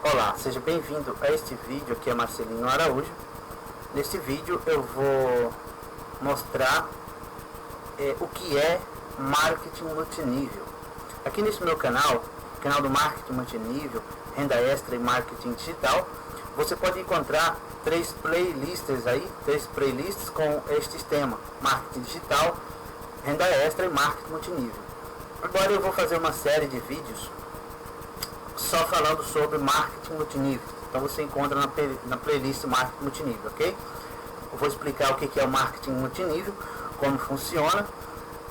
Olá, seja bem-vindo a este vídeo. Aqui é Marcelino Araújo. Neste vídeo eu vou mostrar o que é marketing multinível. Aqui nesse meu canal do marketing multinível, renda extra e marketing digital, você pode encontrar três playlists com este tema: marketing digital, renda extra e marketing multinível. Agora eu vou fazer uma série de vídeos só falando sobre marketing multinível. Então você encontra na playlist marketing multinível, ok? Eu vou explicar o que é o marketing multinível, como funciona,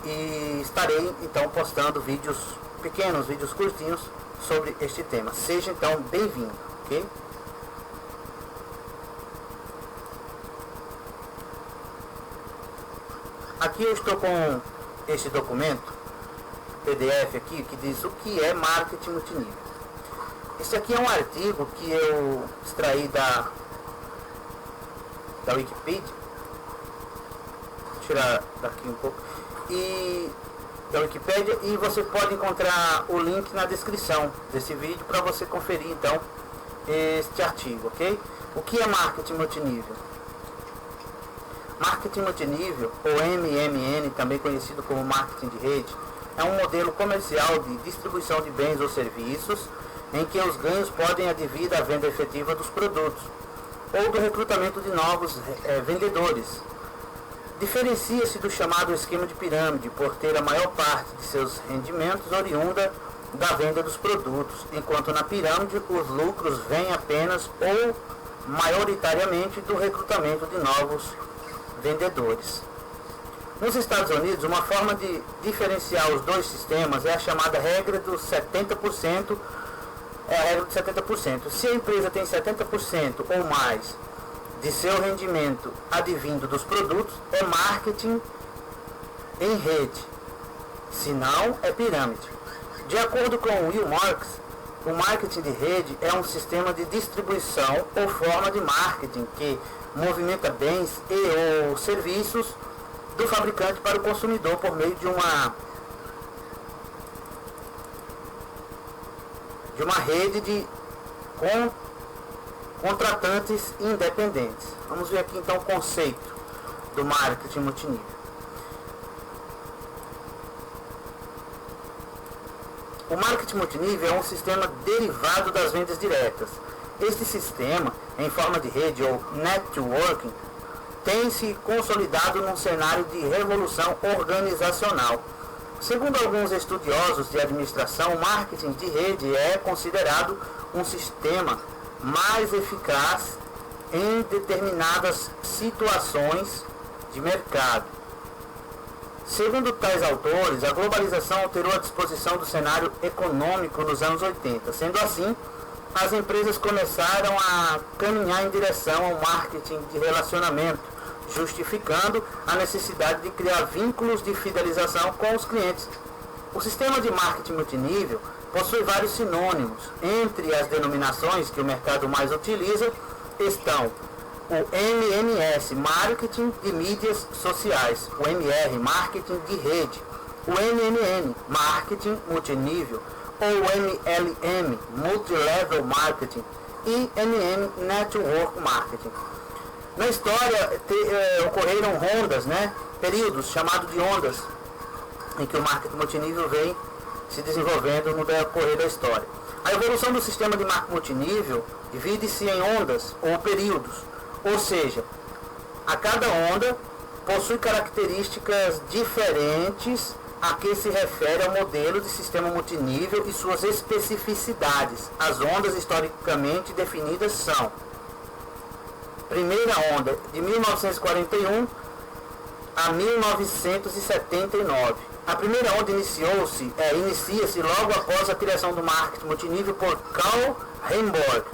e estarei então postando vídeos pequenos, vídeos curtinhos sobre este tema. Seja então bem-vindo, ok? Aqui eu estou com este documento PDF aqui que diz o que é marketing multinível. Esse aqui é um artigo que eu extraí da Wikipedia. Vou tirar daqui um pouco. Da Wikipedia, e você pode encontrar o link na descrição desse vídeo para você conferir então este artigo, ok? O que é marketing multinível? Marketing multinível, ou MMN, também conhecido como marketing de rede, é um modelo comercial de distribuição de bens ou serviços em que os ganhos podem advir da venda efetiva dos produtos ou do recrutamento de novos vendedores. Diferencia-se do chamado esquema de pirâmide por ter a maior parte de seus rendimentos oriunda da venda dos produtos, enquanto na pirâmide os lucros vêm apenas ou maioritariamente do recrutamento de novos vendedores. Nos Estados Unidos, uma forma de diferenciar os dois sistemas é a chamada regra dos 70%. É a regra de 70%. Se a empresa tem 70% ou mais de seu rendimento advindo dos produtos, é marketing em rede. Se não, é pirâmide. De acordo com Will Marks, o marketing de rede é um sistema de distribuição ou forma de marketing que movimenta bens e ou serviços do fabricante para o consumidor por meio de uma rede de contratantes independentes. Vamos ver aqui então o conceito do marketing multinível. O marketing multinível é um sistema derivado das vendas diretas. Este sistema, em forma de rede ou networking, tem se consolidado num cenário de revolução organizacional. Segundo alguns estudiosos de administração, o marketing de rede é considerado um sistema mais eficaz em determinadas situações de mercado. Segundo tais autores, a globalização alterou a disposição do cenário econômico nos anos 80. Sendo assim, as empresas começaram a caminhar em direção ao marketing de relacionamento, justificando a necessidade de criar vínculos de fidelização com os clientes. O sistema de marketing multinível possui vários sinônimos. Entre as denominações que o mercado mais utiliza estão o MMS, Marketing de Mídias Sociais, o MR, Marketing de Rede, o MMN, Marketing Multinível, ou MLM, Multilevel Marketing, e MM, Network Marketing. Na história ocorreram ondas, períodos chamados de ondas, em que o marketing multinível vem se desenvolvendo no decorrer da história. A evolução do sistema de marketing multinível divide-se em ondas ou períodos, ou seja, a cada onda possui características diferentes a que se refere ao modelo de sistema multinível e suas especificidades. As ondas historicamente definidas são: primeira onda, de 1941 a 1979. A primeira onda inicia-se logo após a criação do marketing multinível por Carl Reinborg.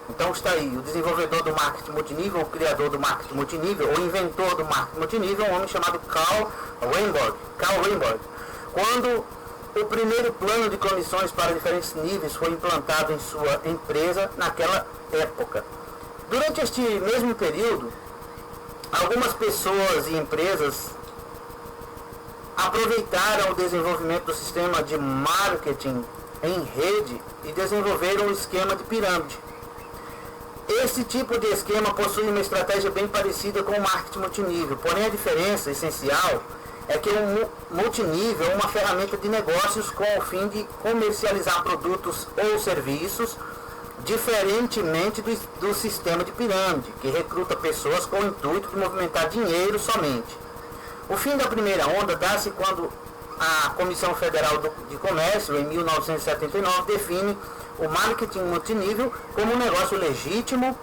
Então está aí, o desenvolvedor do marketing multinível, o criador do marketing multinível, o inventor do marketing multinível, um homem chamado Carl Reinborg. Quando o primeiro plano de comissões para diferentes níveis foi implantado em sua empresa naquela época. Durante este mesmo período, algumas pessoas e empresas aproveitaram o desenvolvimento do sistema de marketing em rede e desenvolveram um esquema de pirâmide. Esse tipo de esquema possui uma estratégia bem parecida com o marketing multinível, porém a diferença essencial é que o multinível é uma ferramenta de negócios com o fim de comercializar produtos ou serviços, diferentemente do sistema de pirâmide, que recruta pessoas com o intuito de movimentar dinheiro somente. O fim da primeira onda dá-se quando a Comissão Federal de Comércio, em 1979, define o marketing multinível como um negócio legítimo,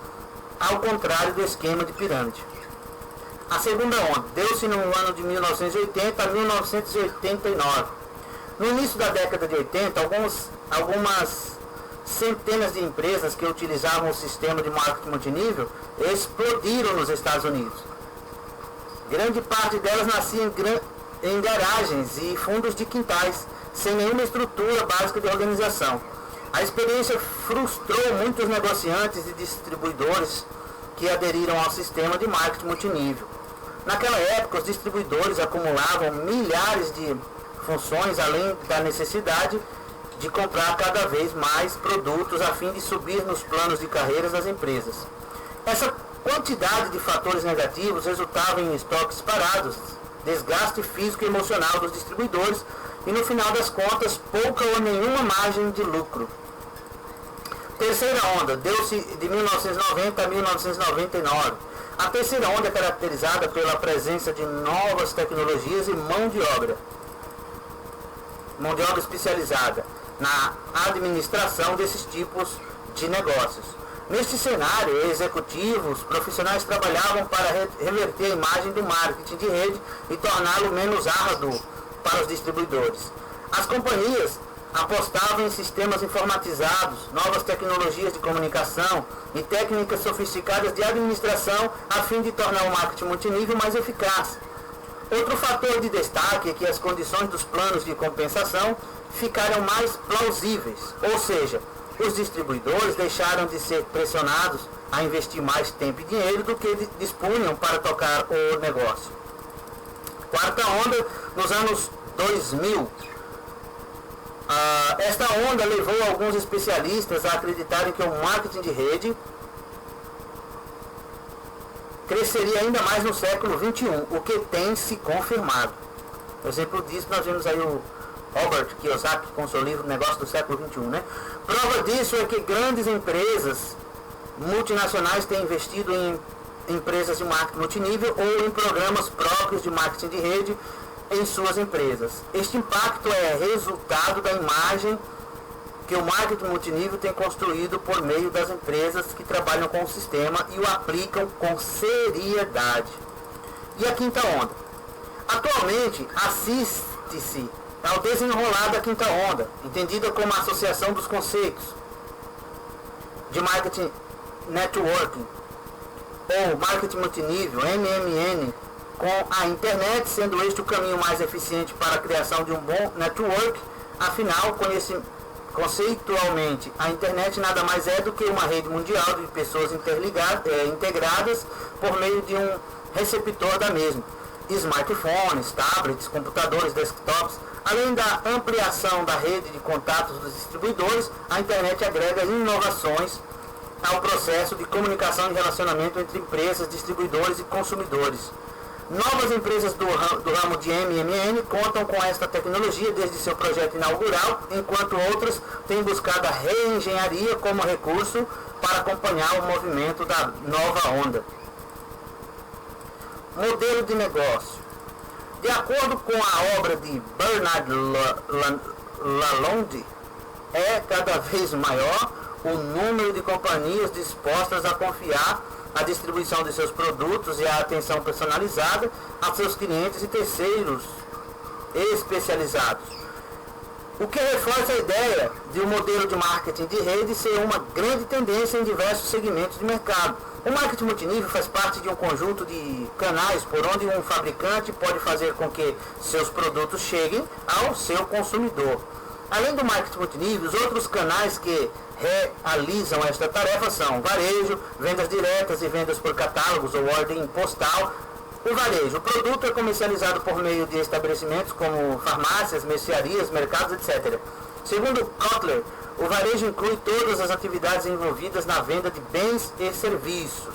ao contrário do esquema de pirâmide. A segunda onda deu-se no ano de 1980 a 1989. No início da década de 80, algumas centenas de empresas que utilizavam o sistema de marketing multinível explodiram nos Estados Unidos. Grande parte delas nascia em garagens e fundos de quintais, sem nenhuma estrutura básica de organização. A experiência frustrou muitos negociantes e distribuidores que aderiram ao sistema de marketing multinível. Naquela época, os distribuidores acumulavam milhares de funções, além da necessidade de comprar cada vez mais produtos a fim de subir nos planos de carreiras das empresas. Essa quantidade de fatores negativos resultava em estoques parados, desgaste físico e emocional dos distribuidores e, no final das contas, pouca ou nenhuma margem de lucro. Terceira onda deu-se de 1990 a 1999. A terceira onda é caracterizada pela presença de novas tecnologias e mão de obra especializada na administração desses tipos de negócios. Neste cenário, executivos profissionais trabalhavam para reverter a imagem do marketing de rede e torná-lo menos árduo para os distribuidores. As companhias apostavam em sistemas informatizados, novas tecnologias de comunicação e técnicas sofisticadas de administração a fim de tornar o marketing multinível mais eficaz. Outro fator de destaque é que as condições dos planos de compensação ficaram mais plausíveis, ou seja, os distribuidores deixaram de ser pressionados a investir mais tempo e dinheiro do que dispunham para tocar o negócio. Quarta onda, nos anos 2000. Esta onda levou alguns especialistas a acreditarem que o marketing de rede cresceria ainda mais no século XXI, o que tem se confirmado. Exemplo disso, nós vemos aí o Robert Kiyosaki com seu livro Negócio do Século XXI. Né? Prova disso é que grandes empresas multinacionais têm investido em empresas de marketing multinível ou em programas próprios de marketing de rede em suas empresas. Este impacto é resultado da imagem que o marketing multinível tem construído por meio das empresas que trabalham com o sistema e o aplicam com seriedade. E a quinta onda. Atualmente, assiste-se ao desenrolar da quinta onda, entendida como a associação dos conceitos de marketing networking, ou marketing multinível, MMN, com a internet sendo este o caminho mais eficiente para a criação de um bom network. Afinal, conceitualmente, a internet nada mais é do que uma rede mundial de pessoas integradas por meio de um receptor da mesma. Smartphones, tablets, computadores, desktops. Além da ampliação da rede de contatos dos distribuidores, a internet agrega inovações ao processo de comunicação e relacionamento entre empresas, distribuidores e consumidores. Novas empresas do ramo de MMN contam com esta tecnologia desde seu projeto inaugural, enquanto outras têm buscado a reengenharia como recurso para acompanhar o movimento da nova onda. Modelo de negócio. De acordo com a obra de Bernard Lalonde, é cada vez maior o número de companhias dispostas a confiar a distribuição de seus produtos e a atenção personalizada a seus clientes e terceiros especializados. O que reforça a ideia de um modelo de marketing de rede ser uma grande tendência em diversos segmentos de mercado. O marketing multinível faz parte de um conjunto de canais por onde um fabricante pode fazer com que seus produtos cheguem ao seu consumidor. Além do marketing multinível, os outros canais que realizam esta tarefa são varejo, vendas diretas e vendas por catálogos ou ordem postal. O varejo, o produto é comercializado por meio de estabelecimentos como farmácias, mercearias, mercados, etc. Segundo Kotler, O varejo inclui todas as atividades envolvidas na venda de bens e serviços,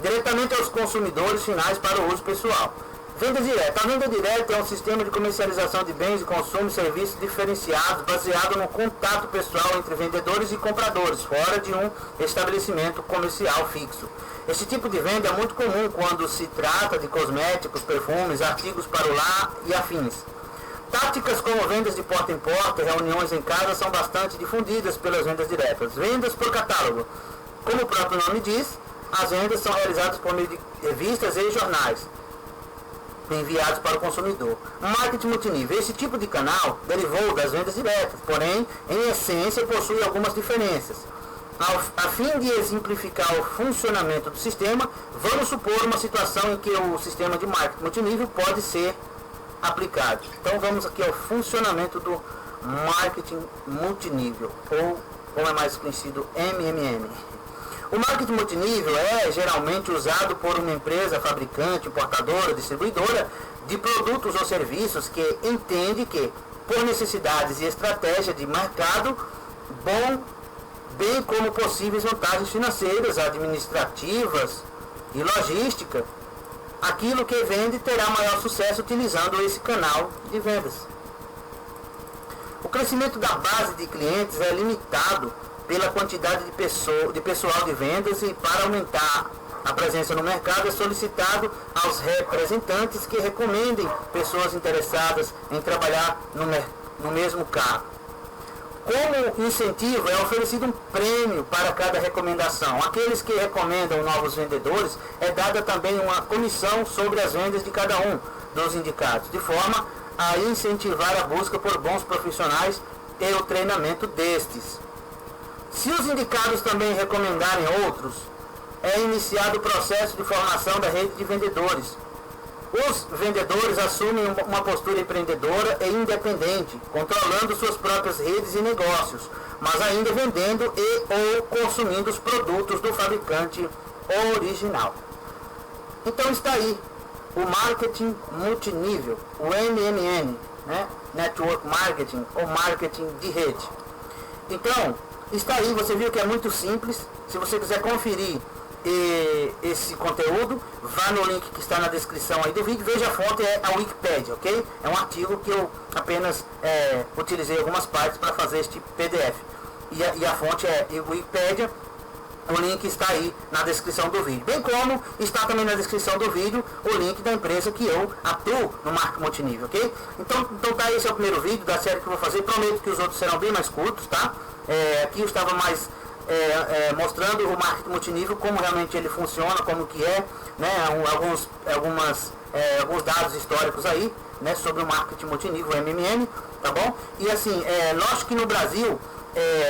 diretamente aos consumidores finais para o uso pessoal. Venda direta. A venda direta é um sistema de comercialização de bens de consumo e serviços diferenciados, baseado no contato pessoal entre vendedores e compradores, fora de um estabelecimento comercial fixo. Esse tipo de venda é muito comum quando se trata de cosméticos, perfumes, artigos para o lar e afins. Táticas como vendas de porta em porta e reuniões em casa são bastante difundidas pelas vendas diretas. Vendas por catálogo. Como o próprio nome diz, as vendas são realizadas por meio de revistas e jornais enviados para o consumidor. Marketing multinível. Esse tipo de canal derivou das vendas diretas, porém, em essência, possui algumas diferenças. A fim de exemplificar o funcionamento do sistema, vamos supor uma situação em que o sistema de marketing multinível pode ser aplicado. Então vamos aqui ao funcionamento do marketing multinível, ou como é mais conhecido, MMM. O marketing multinível é geralmente usado por uma empresa fabricante, importadora, distribuidora de produtos ou serviços que entende que, por necessidades e estratégia de mercado, bem como possíveis vantagens financeiras, administrativas e logística, aquilo que vende terá maior sucesso utilizando esse canal de vendas. O crescimento da base de clientes é limitado pela quantidade de pessoal de vendas, e para aumentar a presença no mercado é solicitado aos representantes que recomendem pessoas interessadas em trabalhar no mesmo cargo. Como incentivo, é oferecido um prêmio para cada recomendação. Aqueles que recomendam novos vendedores, é dada também uma comissão sobre as vendas de cada um dos indicados, de forma a incentivar a busca por bons profissionais e o treinamento destes. Se os indicados também recomendarem outros, é iniciado o processo de formação da rede de vendedores. Os vendedores assumem uma postura empreendedora e independente, controlando suas próprias redes e negócios, mas ainda vendendo ou consumindo os produtos do fabricante original. Então está aí o marketing multinível, o MMN, né? Network Marketing ou marketing de rede. Então, está aí, você viu que é muito simples. Se você quiser conferir esse conteúdo, vá no link que está na descrição aí do vídeo. Veja, a fonte é a Wikipedia, ok? É um artigo que eu apenas utilizei algumas partes para fazer este PDF. E a fonte é a Wikipedia. O link está aí na descrição do vídeo. Bem como está também na descrição do vídeo o link da empresa que eu atuo no marketing multinível, ok? Então tá, esse é o primeiro vídeo da série que eu vou fazer. Prometo que os outros serão bem mais curtos, tá? Aqui eu estava mais mostrando o marketing multinível, como realmente ele funciona, como que é, né? Alguns dados históricos aí, né? Sobre o marketing multinível, o MMM, tá bom? E assim, lógico que no Brasil,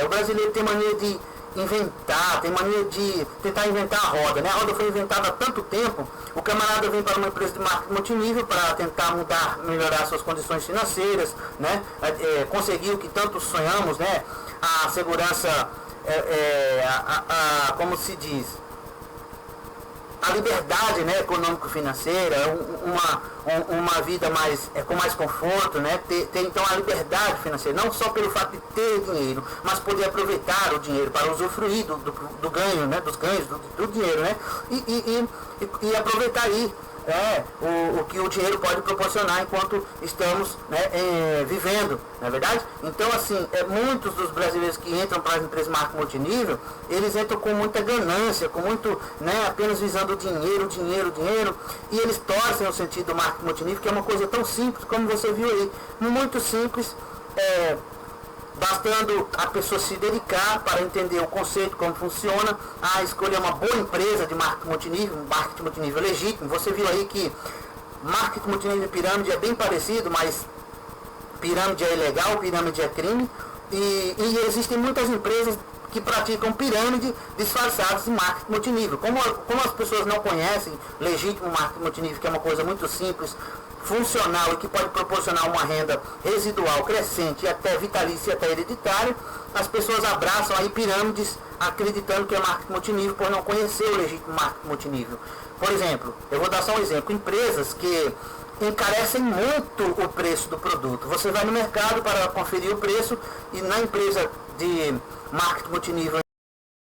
o brasileiro tem mania de inventar, tem mania de tentar inventar a roda, né? A roda foi inventada há tanto tempo, o camarada vem para uma empresa de marketing multinível para tentar melhorar suas condições financeiras, né? Conseguir o que tanto sonhamos, né? A segurança, como se diz, a liberdade, né, econômico-financeira, uma vida com mais conforto, né, ter então a liberdade financeira, não só pelo fato de ter dinheiro, mas poder aproveitar o dinheiro para usufruir do ganho, né, dos ganhos do dinheiro, né, e aproveitar aí o que o dinheiro pode proporcionar enquanto estamos, né, vivendo, não é verdade? Então, assim, muitos dos brasileiros que entram para as empresas de marketing multinível, eles entram com muita ganância, com muito, né, apenas visando dinheiro, e eles torcem o sentido do marketing multinível, que é uma coisa tão simples, como você viu aí, muito simples, bastando a pessoa se dedicar para entender o conceito, como funciona, a escolher uma boa empresa de marketing multinível legítimo. Você viu aí que marketing multinível e pirâmide é bem parecido, mas pirâmide é ilegal, pirâmide é crime, e existem muitas empresas que praticam pirâmide disfarçadas de marketing multinível. Como as pessoas não conhecem legítimo marketing multinível, que é uma coisa muito simples, funcional e que pode proporcionar uma renda residual crescente e até vitalícia e até hereditária, as pessoas abraçam aí pirâmides acreditando que é marketing multinível por não conhecer o legítimo marketing multinível. Por exemplo, eu vou dar só um exemplo, empresas que encarecem muito o preço do produto. Você vai no mercado para conferir o preço e na empresa de marketing multinível